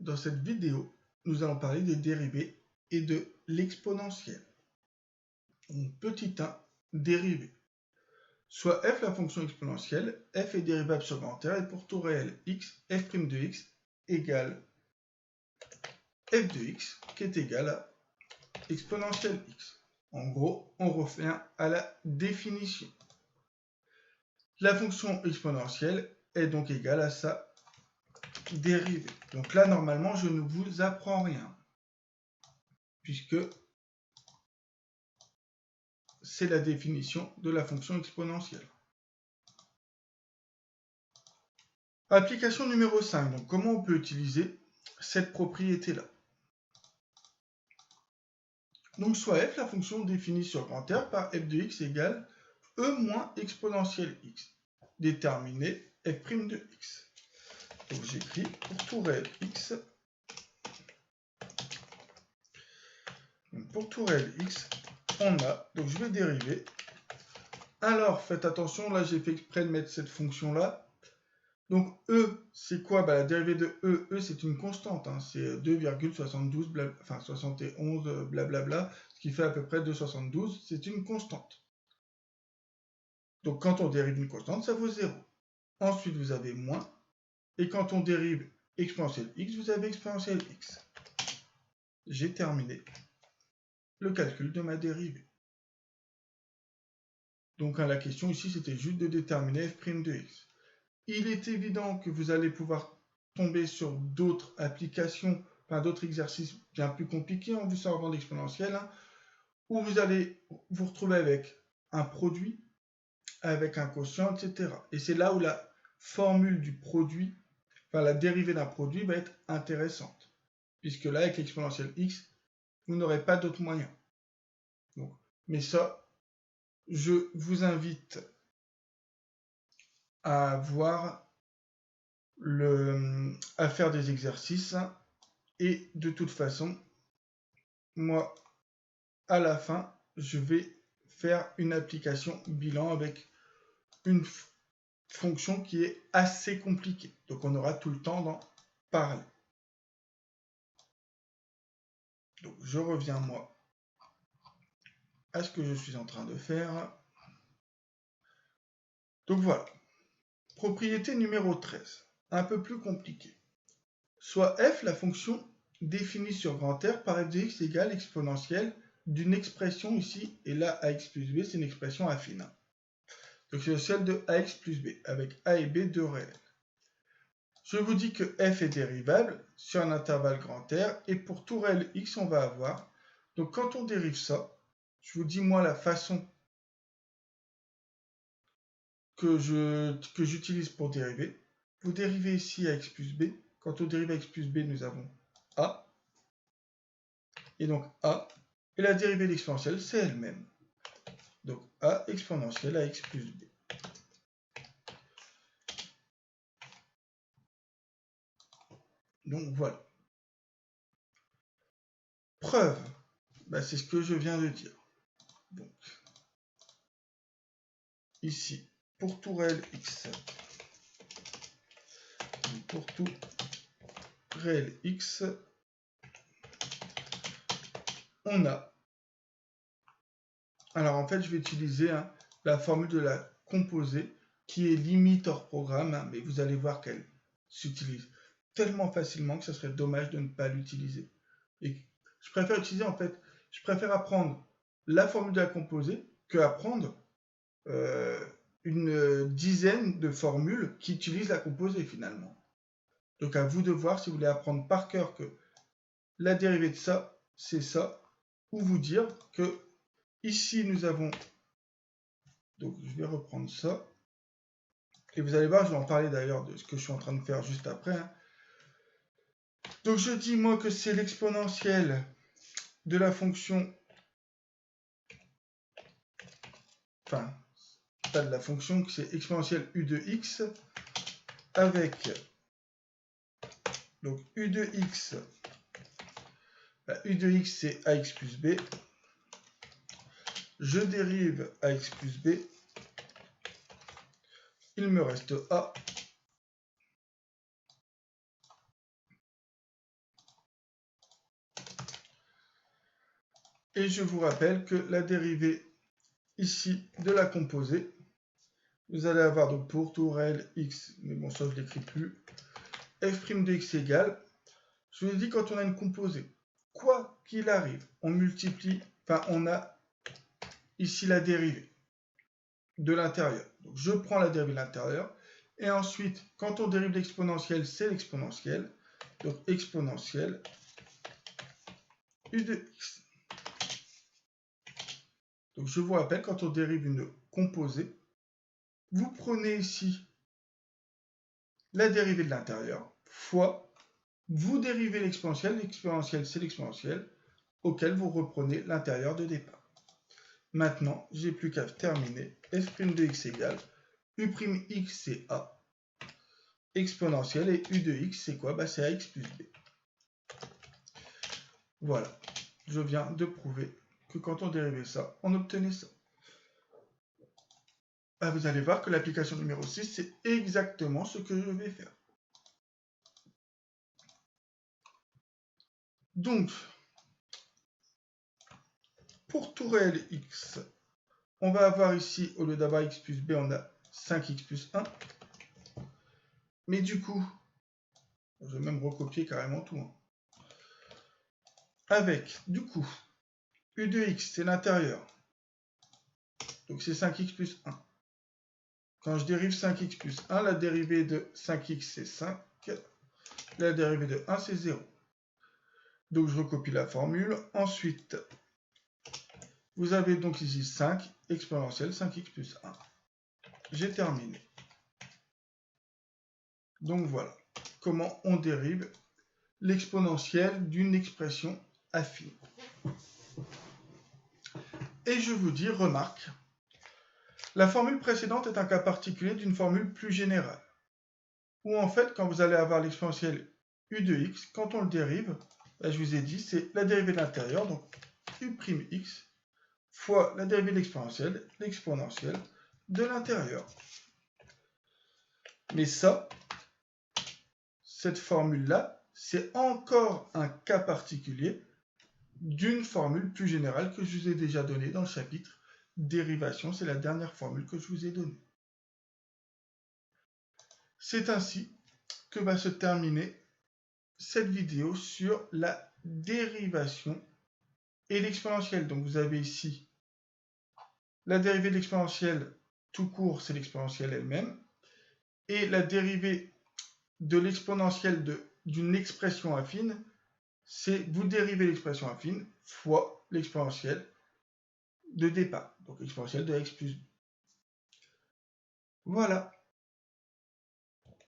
dans cette vidéo, nous allons parler des dérivés et de l'exponentielle. Petit 1, dérivé. Soit f la fonction exponentielle, f est dérivable sur grand R et pour tout réel x, f' de x égale f de x qui est égal à exponentielle x. En gros, on revient à la définition. La fonction exponentielle est donc égale à sa dérivée. Donc là, normalement, je ne vous apprends rien, puisque c'est la définition de la fonction exponentielle. Application numéro 5. Donc, comment on peut utiliser cette propriété-là? Donc, soit f, la fonction définie sur grand R par f de x égale e moins exponentielle x, déterminée f' de x. Donc, j'écris pour tout réel x. Donc, pour tout réel x, on a, donc je vais dériver. Alors, faites attention, là, j'ai fait exprès de mettre cette fonction-là. Donc, E, c'est quoi? La dérivée de E, E, c'est une constante. C'est 2,72, enfin 71, blablabla, ce qui fait à peu près 2,72. C'est une constante. Donc, quand on dérive une constante, ça vaut 0. Ensuite, vous avez moins. Et quand on dérive exponentielle x, vous avez exponentielle x. J'ai terminé le calcul de ma dérivée. Donc, la question ici, c'était juste de déterminer f' de x. Il est évident que vous allez pouvoir tomber sur d'autres applications, enfin d'autres exercices bien plus compliqués en vous servant d'exponentielle, où vous allez vous retrouver avec un produit, avec un quotient, etc. Et c'est là où la formule du produit, enfin la dérivée d'un produit va être intéressante. Puisque là, avec l'exponentielle x, vous n'aurez pas d'autre moyen. Donc, mais ça, je vous invite à à faire des exercices, et de toute façon, moi, à la fin, je vais faire une application bilan avec une fonction qui est assez compliquée. Donc, on aura tout le temps d'en parler. Donc, je reviens, moi, à ce que je suis en train de faire. Donc, voilà. Propriété numéro 13. Un peu plus compliquée. Soit f, la fonction définie sur grand R par f de x égale exponentielle d'une expression ici, et là, ax plus b, c'est une expression affine. Donc, c'est celle de ax plus b, avec a et b deux réels. Je vous dis que f est dérivable sur un intervalle grand R, et pour tout réel x, on va avoir. Donc, quand on dérive ça, je vous dis, moi, la façon que j'utilise pour dériver. Vous dérivez ici ax plus b. Quand on dérive ax plus b, nous avons a. Et donc a. Et la dérivée de l'exponentielle, c'est elle-même. Donc a exponentielle ax plus b. Donc voilà. Preuve. C'est ce que je viens de dire. Donc, ici, pour tout réel x, pour tout réel x, on a. Alors en fait, je vais utiliser la formule de la composée qui est limite hors programme, mais vous allez voir qu'elle s'utilise tellement facilement que ce serait dommage de ne pas l'utiliser. Et je préfère utiliser, en fait, je préfère apprendre la formule de la composée que apprendre une dizaine de formules qui utilisent la composée finalement. Donc à vous de voir si vous voulez apprendre par cœur que la dérivée de ça, c'est ça, ou vous dire que ici nous avons, donc je vais reprendre ça, et vous allez voir, je vais en parler d'ailleurs de ce que je suis en train de faire juste après. Donc je dis moi que c'est l'exponentielle de la fonction, enfin, pas de la fonction, que c'est exponentielle u de x avec, donc u de x, u de x c'est ax plus b, je dérive ax plus b, il me reste a, Et je vous rappelle que la dérivée ici de la composée, vous allez avoir donc pour tout réel x, mais bon ça je ne l'écris plus, f' de x égale, je vous ai dit quand on a une composée, quoi qu'il arrive, on multiplie, enfin on a ici la dérivée de l'intérieur. Donc je prends la dérivée de l'intérieur, et ensuite quand on dérive l'exponentielle, c'est l'exponentielle, donc exponentielle u de x. Donc je vous rappelle, quand on dérive une composée, vous prenez ici la dérivée de l'intérieur, fois, vous dérivez l'exponentielle c'est l'exponentielle, auquel vous reprenez l'intérieur de départ. Maintenant, j'ai plus qu'à terminer, f' de x égale, u'x c'est a, exponentielle, et u de x c'est quoi? C'est ax plus b. Voilà, je viens de prouver que quand on dérivait ça, on obtenait ça. Vous allez voir que l'application numéro 6, c'est exactement ce que je vais faire. Donc, pour tout réel x, on va avoir ici, au lieu d'avoir x plus b, on a 5x plus 1. Mais du coup, je vais même recopier carrément tout. Avec, du coup, u de x, c'est l'intérieur. Donc c'est 5x plus 1. Quand je dérive 5x plus 1, la dérivée de 5x, c'est 5. La dérivée de 1, c'est 0. Donc je recopie la formule. Ensuite, vous avez donc ici 5 exponentielle 5x plus 1. J'ai terminé. Donc voilà comment on dérive l'exponentielle d'une expression affine. Et je vous dis, remarque, la formule précédente est un cas particulier d'une formule plus générale. Où en fait, quand vous allez avoir l'exponentielle u de x, quand on le dérive, je vous ai dit, c'est la dérivée de l'intérieur, donc u'x, fois la dérivée de l'exponentielle de l'intérieur. Mais ça, cette formule-là, c'est encore un cas particulier d'une formule plus générale que je vous ai déjà donnée dans le chapitre dérivation. C'est la dernière formule que je vous ai donnée. C'est ainsi que va se terminer cette vidéo sur la dérivation et l'exponentielle. Donc vous avez ici la dérivée de l'exponentielle tout court, c'est l'exponentielle elle-même. Et la dérivée de l'exponentielle d'une expression affine, c'est vous dérivez l'expression affine fois l'exponentielle de départ. Donc exponentielle de x plus b. Voilà.